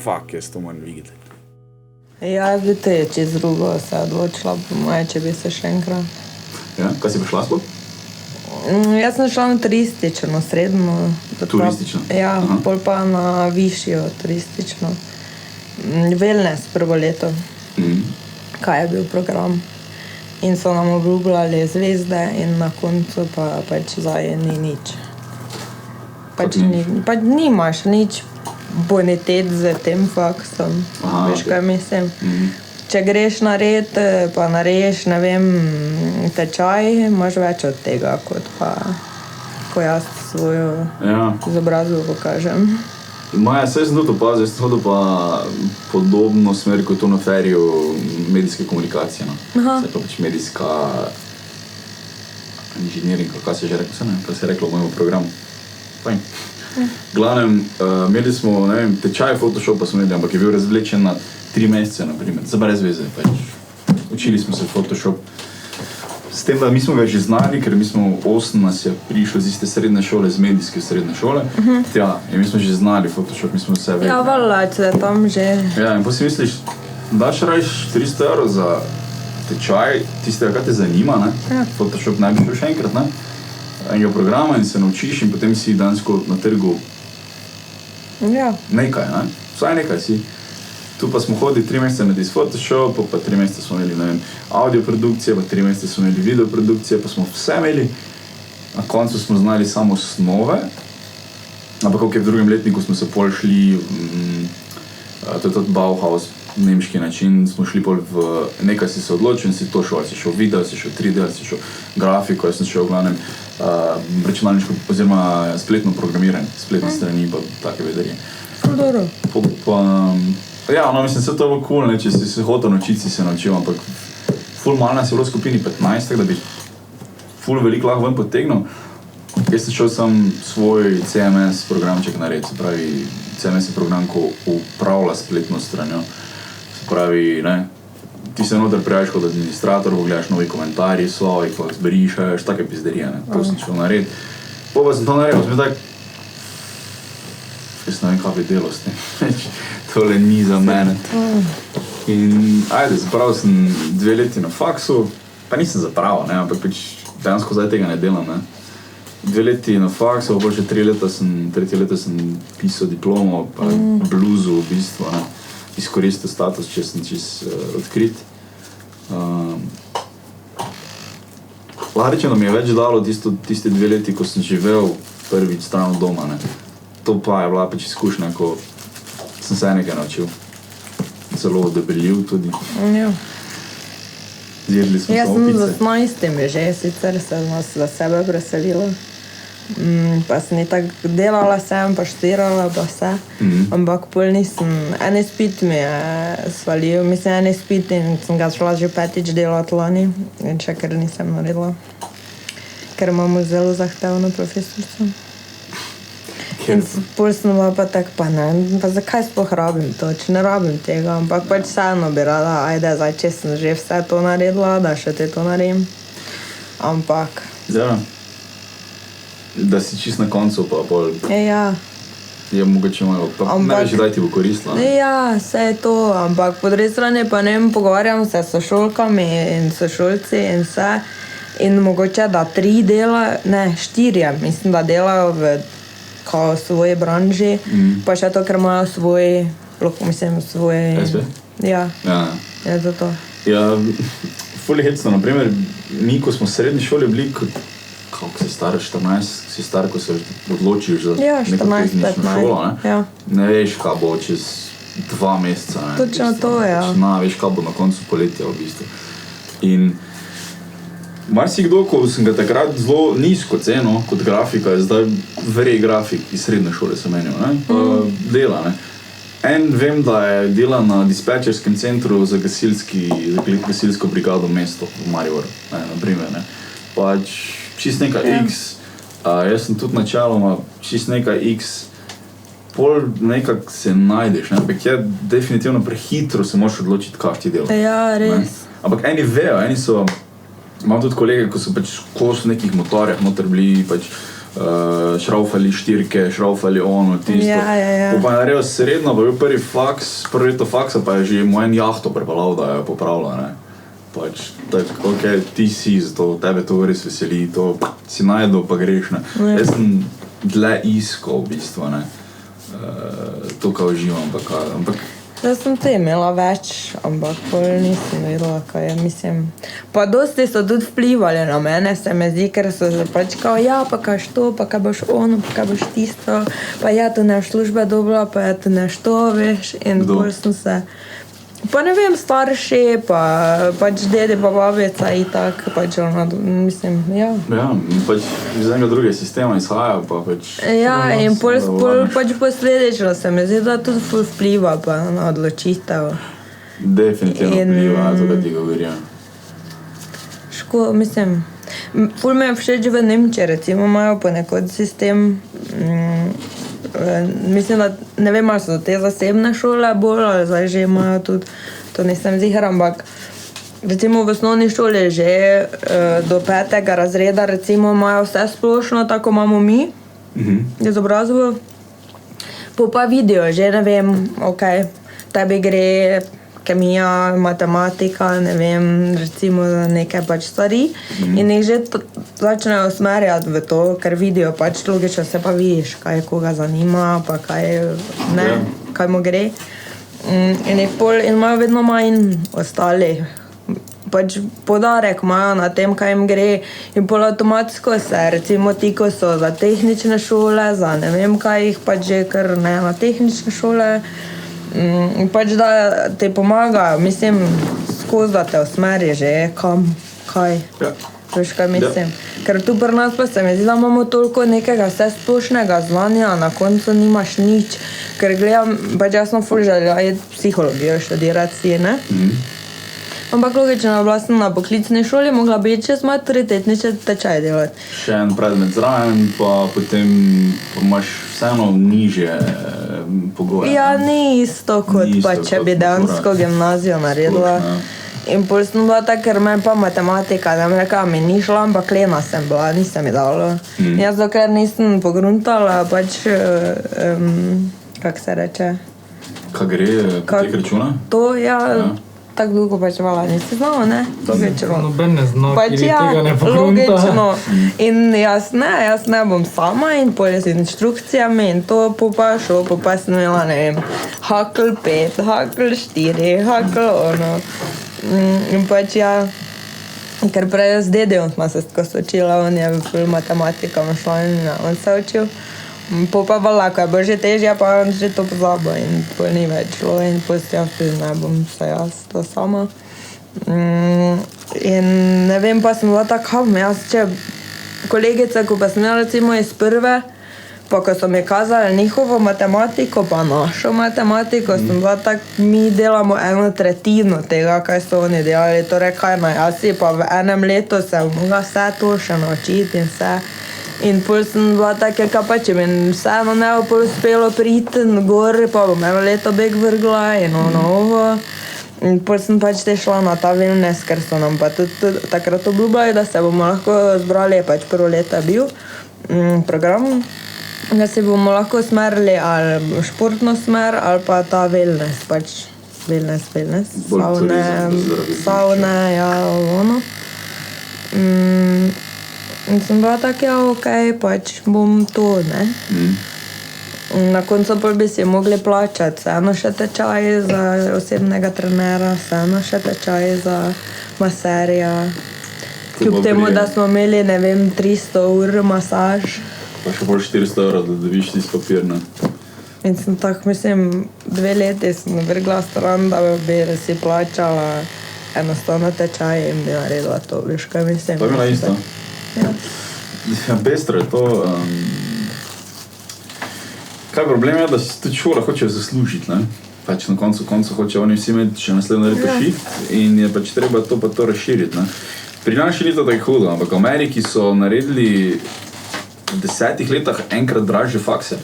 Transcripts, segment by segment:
fuck, jaz to moram videti. Ja, vidite, je čez drugo se odločila, po moje, če bi se še enkrat. Ja, kaj si prišla spod? Jaz sem šla na turistično, srednjo. Turistično? Ja, pol pa na višjo turistično. Wellness prvo leto, kaj je bil program. In so nam obljubljali zvezde in na koncu pa pač zdaj ni nič. Pač nimaš nič bonitet z tem faksom, veš kaj mislim. Če greš narediti, pa narediš, ne vem, tečaj, imaš več od tega, kot pa, ko jaz svojo izobrazbo pokažem. Maja, saj sem tudi opazil, jaz sem hodil pa podobno smer, kot to na feriju medijske komunikacije. Saj pa pač medijska inženiringa, kaj se je že reklo, kaj se je reklo v mojem programu. Fajn. Glavnem, imeli smo, ne vem, tečaj Photoshopa smo imeli, ampak je bil razvlečen na 3 mesece, naprimer, za brez veze, pač. Učili smo se Photoshop. S tem, da mi smo ga že znali, ker mi smo 8 nas je prišlo z iste srednje šole, z medijske srednje šole. Ja, in mi smo že znali Photoshop, mi smo vse vedeli. Ja, valjda, če je tam že. Ja, in pa si misliš, daš rajš 300 € za tečaj, tistega, kaj te zanima, ne? Photoshop naj bi šel še enkrat, ne? Enega programa in se naučiš in potem si dansko na trgu nekaj, ne? Vsaj nekaj si. Tu pa smo hodili 3 mesece narediti Photoshop, pa 3 mesece smo imeli, ne vem, audio produkcije, pa 3 mesece smo imeli video produkcije, pa smo vse imeli. Na koncu smo znali samo osnove, ampak kako je v drugem letniku smo se pol šli, to je tudi Bauhaus, nemški način, smo šli pol v nekaj si se odločil in si to šel, si šel video, si šel 3D, si šel grafiko, jaz sem šel v glavnem računalniško oziroma spletno programiranje, spletne strani pa take vedarije. Dobro. Ja, no, mislim, vse to je cool, ne, če si se hotel naučiti, si se naučil, ampak ful malo nas je bilo v skupini 15, da bi ful veliko lahko ven potegnil. Jaz sem šel sam svoj CMS programček narediti, se pravi, CMS je program, ko upravlja spletno stranjo. Se pravi, ne, ti se noter prijaviš kot administrator, pogledaš novi komentarji, slovi, ko zberišaš, take pizderije, ne, to sem šel narediti. Pa sem to naredil, sem tak, jaz ne vem, kaj bi delal s tem, tole ni za mene. In ajde, zapravil sem 2 leti na faksu, pa nisem zapravil, ne, ampak dejansko zdaj tega ne delam, ne. 2 leti na faksu, pa še 3 leta sem pisal diplomo, pa bluzu v bistvu, ne, izkoristil status, če sem odkrit. Lahko rečem, da mi je več dalo tisti 2 leti, ko sem živel prvič stran od doma, ne. To pa je bila pač izkušnja, ko sem se nekaj naučil. Zelo debeljiv tudi. Ja. Zjedli smo Jaz samo sem pice. z 18 že sicer se za sebe preselila. Pa sem tako delala sem, pa študirala pa vse. Ampak pol nisem, en izpit mi je svalil, mislim en izpit in sem ga šla že 5. delati lani. In še ker nisem naredila. Ker imamo zelo zahtevno profesorico. In pol sem pa tako, pa ne, pa zakaj sploh rabim to, če ne rabim tega, ampak pač vseeno bi rada, ajde, zdaj, če sem že vse to naredila, da še te to naredim. Ampak. Ja, da si čist na koncu pa pol. Ja. Je mogoče malo, pa ne veš, kdaj ti bo koristila. Ja, vse je to, ampak po drugi strani pa ne vem, pogovarjam se s sošolkami in sošolci in vse. In mogoče, da 3 dela, ne, 4, mislim, da delajo v kao svoje branži, pa še to, ker imajo svoj, mislim, svoj... SB? Ja, Ja. Je zato. Ja, ful je hecno, naprimer, mi, ko smo v srednji šoli bili, kako si star, 14, si star, ko se odločiš za neko tehnično šolo, ne? Ja. Ne veš, kaj bo čez 2 meseca, ne? Točno to, ja. Veš, kaj bo na koncu poletja v bistvu. In marsikdo, ko sem ga takrat zelo nizko ceno kot grafika, je zdaj verej grafik iz srednje šole sem menil, ne? Pa dela, ne? En vem, da je dela na dispečerskem centru za gasilsko brigado mesto v Mariboru, ne, naprimer, ne? Pač čist nekaj X, jaz sem tudi načeloma čist nekaj X, pol nekak se najdeš, ne? Ampak je definitivno prehitro se moraš odločiti, kaj ti delaš. Ja, res. Ne? Ampak eni vejo, eni so, imam tudi kolege, ko so pač v nekih motorjah noter bili, pač šraufali štirke, šraufali ono, tisto. Ja. Pa je naredil srednjo, pa je bil prvi leto faksa, pa je že mu en jahto prepalal, da je popravila, ne. Pač, tako, ok, ti si, zato tebe to res veseli, to si najdel, pa greš, ne. Jaz sem dlje iskal, v bistvu, ne. To, kaj uživam, ampak Jaz sem te imela več, ampak pol nisem vedela, kaj je, mislim. Pa dosti so tudi vplivali na mene, se me zdi, ker so se pač kao, ja, pa kaj to, pa kaj boš ono, pa kaj boš tisto, pa ja, tu neš službe dobila, pa ja, tu neš to, veš, in pol sem se... Pa ne vem, starši, pa pač dede, pa babica in tak, pač ona, mislim, ja. Ja, pač iz enega druge sistema izhaja, pa pač... Ja, in pol pač posledično se mi zdi, da tudi ful vpliva pa na odločitev. Definitivno vpliva na to, kaj ti govorim. Mislim, ful me je všeč v Nemčiji, recimo imajo ponekod sistem, mislim, da ne vem, ali so te zasebne šole bolj, ali zdaj že imajo tudi, to nisem ziher, ampak recimo v osnovni šoli že do 5. razreda recimo imajo vse splošno, tako imamo mi, izobrazbo, pa vidijo že, ne vem, ok, tebi gre kemija, matematika, ne vem, recimo nekaj pač stvari in jih že začnejo usmerjati v to, ker vidijo pač logično, se pa vidiš, kaj koga zanima, pa kaj ne, kaj mu gre. In imajo vedno manj ostali. Pač podarek imajo na tem, kaj jim gre in pol avtomatsko se, recimo ti, ko so za tehnične šole, za ne vem kaj, jih pač že kar ne na tehnične šole, in pač da te pomagajo, mislim, skozi da te usmeri že, kam, kaj, veš kaj mislim. Ker tu pri nas pa se mi zdi, da imamo toliko nekega vse splošnega znanja, na koncu nimaš nič, ker gledam, pač jaz sem ful želela psihologijo študirati si, ne? Ampak logično, bila sem na poklicni šoli, mogla bi čez maturitetni tečaj delati. Še en predmet zraven, pa potem imaš vseeno nižje pogoje. Ja, ni isto kot pa, če bi dejansko gimnazijo naredila. In pol sem bila tak, ker me pa matematika, ne vem rekla, mi ni šla, ampak lena sem bila, nisem mi dala. Jaz dokler nisem pogruntala, pač, kak se reče? Kaj gre, potek računa? To, ja. Tako dolgo pač vala nisi znala, ne? Logično. Noben ne zna, pač, ki ja, tega ne pogrunta. Logično. In jaz ne bom sama in pol z inštrukcijami in to pa šlo, pa sem imela, ne vem, hakl 5, hakl 4, hakl ono. In pač ja, ker prej z dedevom smo se tako sočila, on je v matematika šla in on se učil. Pa vala, ko je bilo že težje, pa on že to pozabil in pol ni več šlo in pol se jaz tudi ne bom se jaz to sama. In ne vem, pa sem bila tako, jaz če kolegice, ko pa sem imela recimo iz prve, pa ko so mi kazali njihovo matematiko, pa našo matematiko, sem bila tako, mi delamo 1/3 tega, kaj so oni delali, torej kaj naj, jaz si pa v enem letu se mogla vse to še naučiti in vse. In pol sem bila tako, kaj pa če mi vseeno ne bo pol uspelo priti gor, pa bom eno leto beg vrgla in ovo. In pol sem pač te šla na ta wellness, ker so nam pa tudi takrat obljubljali, da se bomo lahko zbrali, pač prvo leto bil program, da se bomo lahko smerili ali športno smer ali pa ta wellness, pač wellness, saune, ja, ono. In sem bila tako, ja, okej, pač bom to, ne. Na koncu pol bi si mogli plačati, vseeno še tečaj za osebnega trenera, vseeno še tečaj za maserja. Kljub temu, da smo imeli, ne vem, 300 ur masaž. Pa še pol 400 €, da dobiš tisti papir, ne. In sem tako, mislim, 2 leti sem vrgla stran, da bi si plačala enostavno tečaj in bi naredila to, veš kaj mislim. To je bila isto. Ja, pestro je to. Kaj problem je, da si tudi šola hoče zaslužiti, ne? Pač na koncu hoče oni vsi imeti še naslednjo leto shift in je pač treba to pa to razširiti, ne? Pri nas še ni to tako hudo, ampak v Ameriki so naredili v 10 letih enkrat dražje fakse.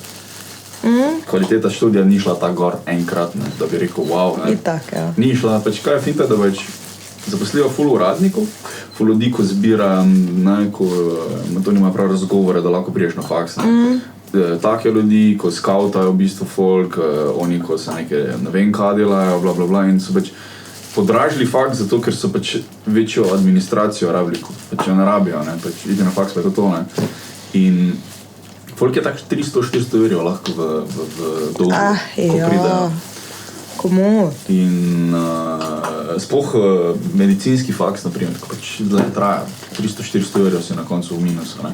Kvaliteta študija ni šla tako gor enkrat, ne? Da bi rekel, wow, ne? Itak, ja. Ni šla, pač kaj je finta, da pač zaposlijo ful ful ljudi, ko zbira, ne, ko to nima prav razgovore, da lahko priješ na faks. Take ljudi, ko skautajo v bistvu folk, oni, ko se ne vem kaj delajo, bla, bla, bla, in so pač podražili faks zato, ker so pač večjo administracijo rabili, ko pač jo ne rabijo, ne, pač ide na faks, pa je to, ne. In folk je tak 300-400 eurov lahko v dolgu, ko pridejo. Komu? In sploh medicinski faks, naprimer, ko pač zdaj traja 300-400 eurov si na koncu v minusu, ne.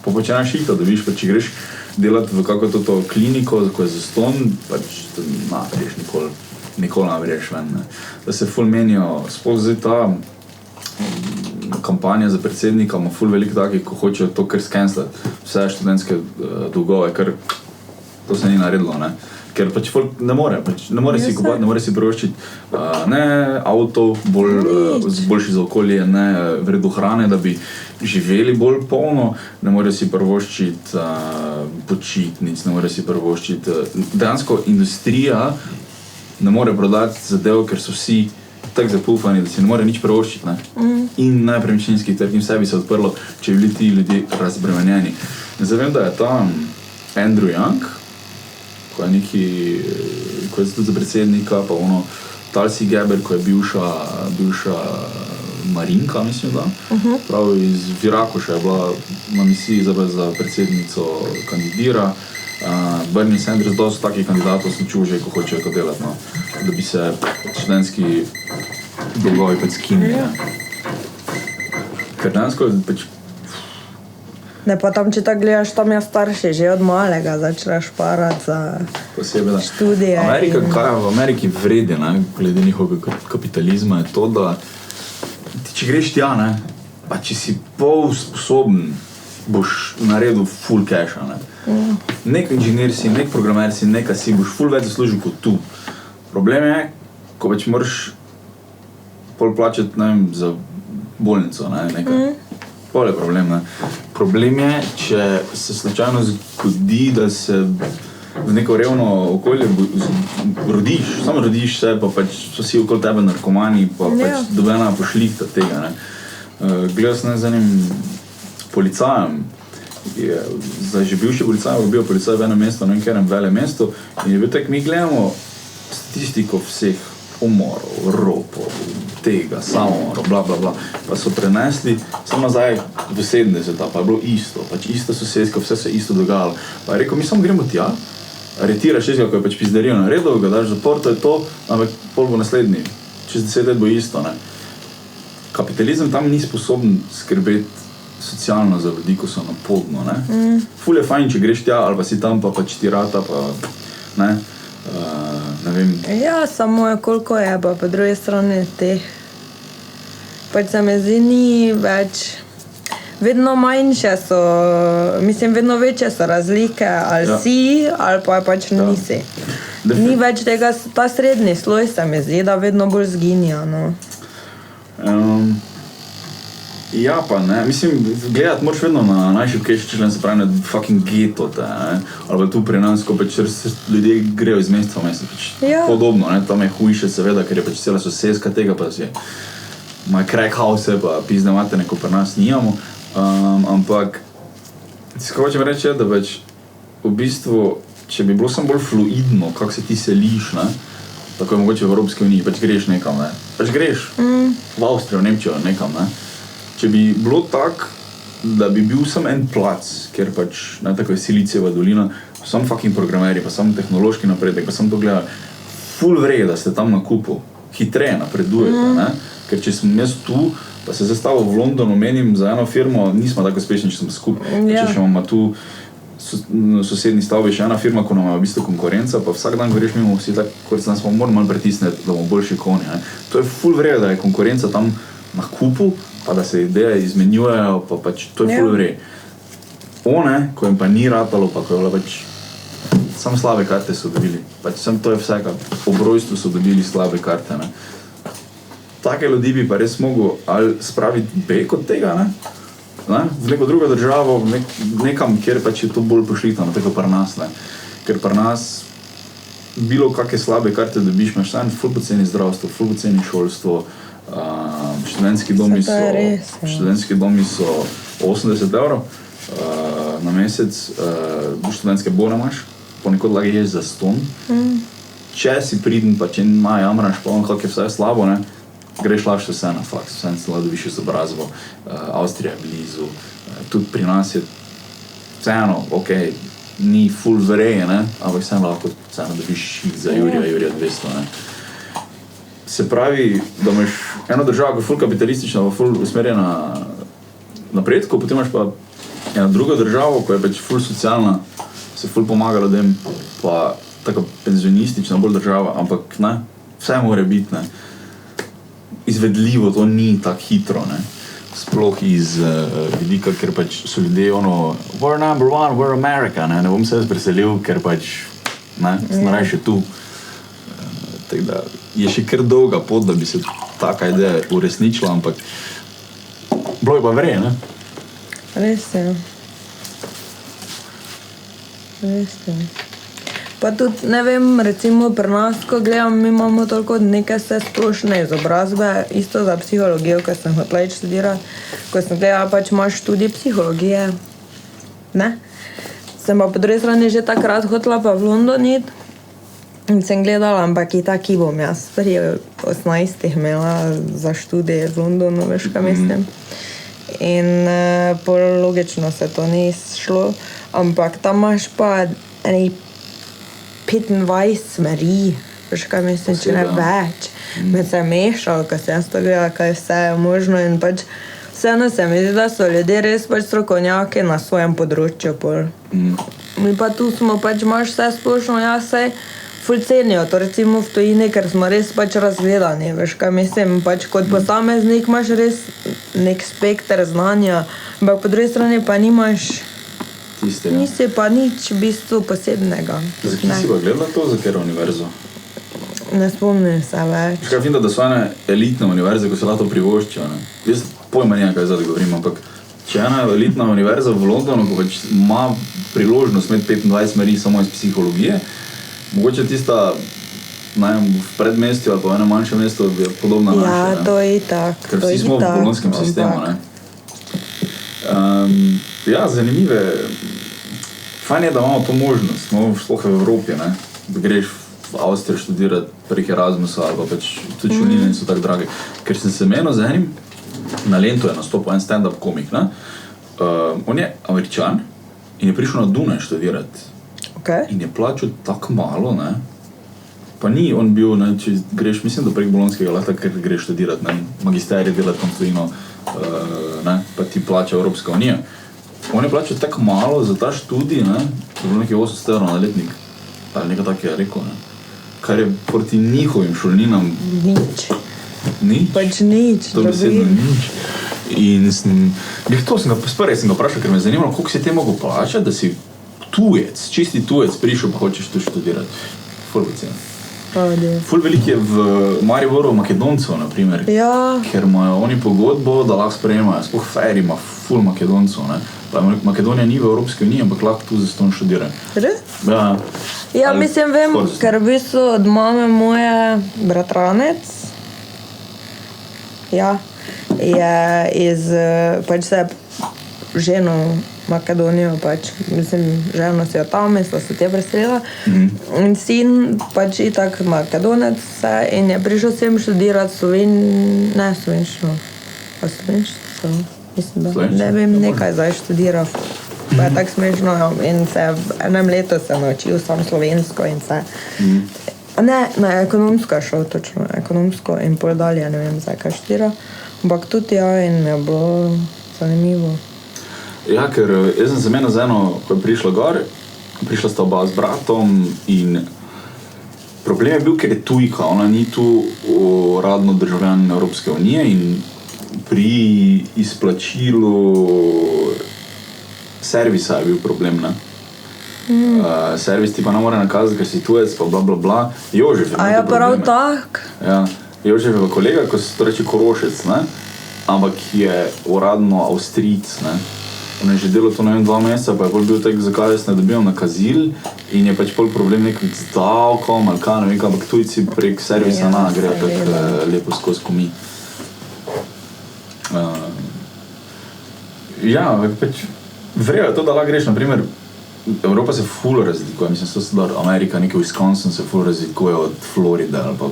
Pa počeneš šihta, da viš, pa če greš delati v kako to kliniko, ko je zaston, pač greš nikoli ne greš ven, ne. Da se ful menijo, sploh zdaj ta kampanja za predsednika ima ful veliko takih, ko hočejo to kar skenslati, vse študentske dolgove, ker to se ni naredilo, ne. Ker pač folk ne more si kupati, ne more si privoščiti ne avto, boljši za okolje, ne v redu hrane, da bi živeli bolj polno, ne more si privoščiti počitnic, ne more si privoščiti. Dejansko industrija ne more prodati zadev, ker so vsi tako zapufani, da si ne more nič privoščiti, ne. In nepremičninski trg in vse bi se odprlo, če bi bili ti ljudje razbremenjeni. Zavem, da je tam Andrew Yang, ko je tudi za predsednika, pa Tulsi Gabbard, ko je bivša Marinka, mislim, da. Prav iz Virakoša je bila na misiji za predsednico kandidira. Bernie Sanders, dosti takih kandidatov sem čul že, ko hočejo to delati, no. Da bi se študentski dolgovi pač skinili. Ker dejansko pač Ne, pa tam, če tako gledaš, tam je starši že od malega začneš parati za posebej, študije. Kaj je v Ameriki vredi, ne, glede njihovega kapitalizma, je to, da če greš tja, ne, pa če si pol sposoben, boš naredil full casha, ne. Nek inženir si, nek programer si, neka si, boš full več zaslužil kot tu. Problem je, ko pač moraš pol plačati, ne vem, za bolnico, ne, nekaj. Pol je problem, ne. Problem je, če se slučajno zgodi, da se v neko revno okolje rodiš, samo rodiš se, pa pač so vsi okoli tebe narkomani, pa pač dobena pošlihta tega, ne. Gledal sem z enim policajem, zdaj že bivši policaj, bil policaj v enem mestu, na enem velem mestu, in je bil tak, mi gledamo statistiko vseh umorov, ropov, tega, samomorov, bla, bla, bla. Pa so prenesli samo nazaj v 70-ta, pa je bilo isto, pač ista sosedska, vse se isto dogajalo. Pa je rekel, mi samo gremo tja, aretiraš tistega, ko je pač pizdarijo naredil, ga daš zapor, to je to, ampak pol bo naslednji, čez 10 let bo isto, ne. Kapitalizem tam ni sposoben skrbeti socialno za ljudi, ko so na podno, ne. Ful je fajn, če greš tja, ali pa si tam, pa pač ti rata, pa ne. Ne vem. Ja, samo je koliko je, pa po drugi strani teh. Pač se mi zdi, ni več, vedno manjše so, mislim, vedno večje so razlike, ali si, ali pa pač nisi. Ni več tega, ta srednji sloj se mi zdi, da vedno bolj zginja, no. Ja, pa ne, mislim, gledati moraš vedno na najšibkejši člen, se pravi na fucking geto, ne, ali pa tu pri nas, ko pač ljudje grejo iz mesta v mesto, pač podobno, ne, tam je hujše seveda, ker je pač cela sosedska tega, pa si imajo crack house, pa pizne materne, ko pri nas nijamo, ampak ko hočem reči, da pač v bistvu, če bi bilo samo bolj fluidno, kako se ti seliš, ne, tako je mogoče v Evropski uniji, pač greš nekam, ne, pač greš v Avstrijo, Nemčijo, nekam, ne. Če bi bilo tak, da bi bil samo en plac, ker pač, ne, tako je Silicijeva dolina, samo fucking programeri, pa samo tehnološki napredek, pa samo to gleda, ful vrej, da ste tam na kupu, hitreje napredujete, ne, ker če sem jaz tu, pa se zastavil v Londonu, menim za eno firmo, nismo tako uspešni, če smo skupaj, če še imamo tu sosednji stavbi še ena firma, ko nam je v bistvu konkurenca, pa vsak dan greš mimo vsi tako, kot se nas pa moramo malo pritisniti, da bomo boljši konji, ne. To je ful vrej, da je konkurenca tam na kupu, pa da se ideje izmenjujejo, pa pač to je ful vrej. One, ko jim pa ni ratalo, pa ko je bila pač, samo slabe karte so dobili, pač samo to je vsega, po brojstvu so dobili slabe karte, ne. Take ljudi bi pa res mogel ali spraviti bek od tega, ne, v neko drugo državo, nekam, kjer pač je to bolj pošlitano, tako pri nas, ne, ker pri nas bilo kakve slabe karte dobiš, imaš tam ful poceni zdravstvo, ful poceni šolstvo, Študentski domi so 80 evrov na mesec, študentske bone imaš, ponekod lahko ješ za ston. Če si priden, pa če jamraš, pa kako je vse slabo, ne, greš lahko vse na faks, vse se lahko dobiš izobrazbo, Avstrija je blizu, tudi pri nas je vseeno, okej, ni full vereje, ne, ampak lahko vseeno dobiš za Jurija 200, ne. Se pravi, da imaš eno državo, ki je full kapitalistična, pa full usmerjena napredku, potem imaš pa eno drugo državo, ko je pač full socialna, se full pomaga ljudem, pa tako penzionistična bolj država, ampak ne, vse mora biti, ne. Izvedljivo, to ni tako hitro, ne. Sploh iz vidika, ker pač so ljudje we're number one, we're America, ne bom se preselil, ker pač, ne, sem raje še tu. Tako da je še kar dolga pot, da bi se taka ideja uresničila, ampak bilo je pa vre, ne? Res je. Pa tudi, ne vem, recimo pri nas, ko gledam, mi imamo toliko neke vse splošne izobrazbe, isto za psihologijo, ko sem hotela iti študirati, ko sem gledala, pač imaš študij psihologije, ne? Sem pa po drugi strani že takrat hotela pa v London iti in sem gledala, ampak i taki bom jaz pri 18 imela za študije v Londonu, veš, kaj mislim. In logično se to ni šlo, ampak tam imaš pa eni 25 smeri, veš kaj mislim, če ne več. Me se je mešalo, ko sem jaz to gledala, kaj vse je možno in pač vseeno se mi zdi, da so ljudje res pač strokovnjaki na svojem področju pol. Mi pa tu smo pač, imaš vse splošno, jaz se ful cenijo to recimo v tujini, ker smo res pač razgledani, veš kaj mislim, pač kot posameznik imaš res nek spekter znanja, ampak po drugi strani pa nimaš nisi pa nič v bistvu posebnega. Zakaj si pa gledala to, za katero univerzo? Ne spomnim se več. Škaj vidim, da so ene elitne univerze, ko se lahko privoščijo, ne? Jaz pojma nima, kaj zdaj govorim, ampak če ena elitna univerza v Londonu, ko pač ima priložnost imeti 25 smeri samo iz psihologije, mogoče tista v predmestju ali pa v enem manjšem mestu je podobna naša, ne? Ja, to je tak. Ker vsi smo v bolonjskem sistemu, ne? Ja, zanimive. Fajn je, da imamo to možnost, sploh v Evropi, ne? Da greš v Avstrijo študirati prek Erasmusa ali pa pač tudi šolnine so tako drage. Ker sem se menil z enim, na Lentu je nastopil en stand-up komik, ne? On je Američan in je prišel na Dunaj študirati. Okay. In je plačal tako malo, ne? Pa ni on bil, ne, če greš, mislim, da prek bolonjskega leta, ker greš študirati, ne, magisterij delati tam stojino, ne, pa ti plača Evropska unija. On je plačal tako malo za ta študij, ne, to je bilo nekaj 800 evrov na letnik, ali nekaj tako je rekel, ne, kar je proti njihovim šolninam nič. Nič? Pač nič. To besedno nič. In sem ga vprašal, ker me je zanimalo, koliko si te mogel plačati, da si tujec, čisti tujec prišel, pa hočeš tu študirati. Ful poceni. Ful velik je v Mariboru Makedoncev, na primer, ja. Ker imajo oni pogodbo, da lahko sprejemajo, sploh Fer ima ful Makedoncev, ne. Pa Makedonija ni v Evropski uniji, ampak lahko tu zaston študirajo. Res? Ja. Ja, mislim, vem, ker v bistvu od mame moje bratranec, ja, je iz, pač se ženo Makedonijo, pač, mislim, ženo si jo tam, sva se tja preselila. In sin, pač itak Makedonec se, in je prišel sem študirati slovenščino. Mislim, da ne vem, nekaj zdaj študiral. Pa je tako smešno in se v enem letu se naučil sam slovensko in se. Ne, na ekonomsko je šel točno, ekonomsko in pol dalje, ne vem, zdaj kaj študira. Ampak tudi ja, in je bilo zanimivo. Ja, ker jaz sem se menil z eno, ko je prišla gor, prišla sta oba z bratom in problem je bil, ker je tujka, ona ni tu uradno državljan Evropske unije in pri izplačilu servisa je bil problem, ne? Servis ti pa ne more nakazati, ker si tujec, pa bla bla bla. Jožef je imel te probleme. Prav tak? Ja, Jožef je kolega, ko se to reče Korošec, ne? Ampak je uradno Avstrijc, ne? On je že delal to, ne vem, 2 meseca, pa je pol bil tak, zakaj jaz ne dobivam nakazil in je pač pol problem nekaj z davkom ali kaj, ne vem, ampak tujci prek servisa grejo tako lepo skozi komi. Ja, pač vrejo je to, da lahko greš, naprimer, Evropa se ful razlikuje, mislim, da Amerika, neki Wisconsin se ful razlikuje od Floride ali pa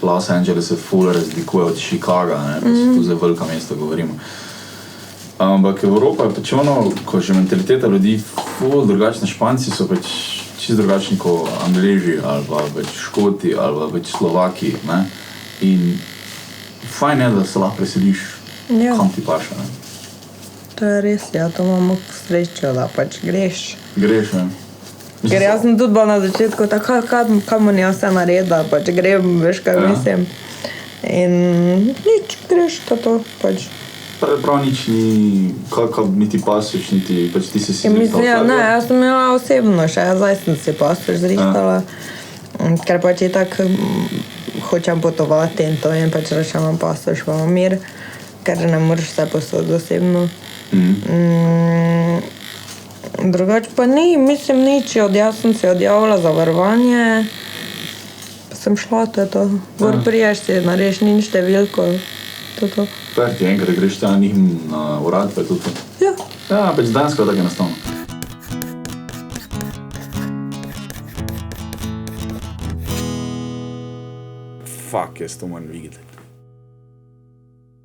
Los Angeles se ful razlikuje od Chicaga, ne, pa se tu za velika mesta govorimo. Ampak Evropa je pač ono, ko že mentaliteta ljudi ful drugačna, Španci so pač čisto drugačni kot Angleži ali pa pač Škoti ali pa pač Slovaki, ne, in fajn je, da se lahko preseliš, kam ti paše, ne. To je res, ja, to imamo srečo, da pač greš. Greš, ne. Ker jaz sem tudi bila na začetku tako, kam on jaz vse naredila, pač grem, veš kaj mislim. In nič, greš, to pač. Prav nič ni, kako niti pasoš, niti pač ti si mislim, ja, ne, jaz sem imela osebno še, zdaj sem si pasoš zrihtala, ker pač je tako hočem potovati in to in pač rečem, imam pasoš, imam mir, ker ne moraš vse posod osebno. Drugač pa ni, mislim nič, jaz sem si odjavila zavarovanje, pa sem šla, to je to. Gor priješ si, narediš njim številko, to je to. Perti enkrat greš ta njim na urad, pa je to to. Ja. Ja, pač dansko tako enostavno. Fuck, jaz to moram videti.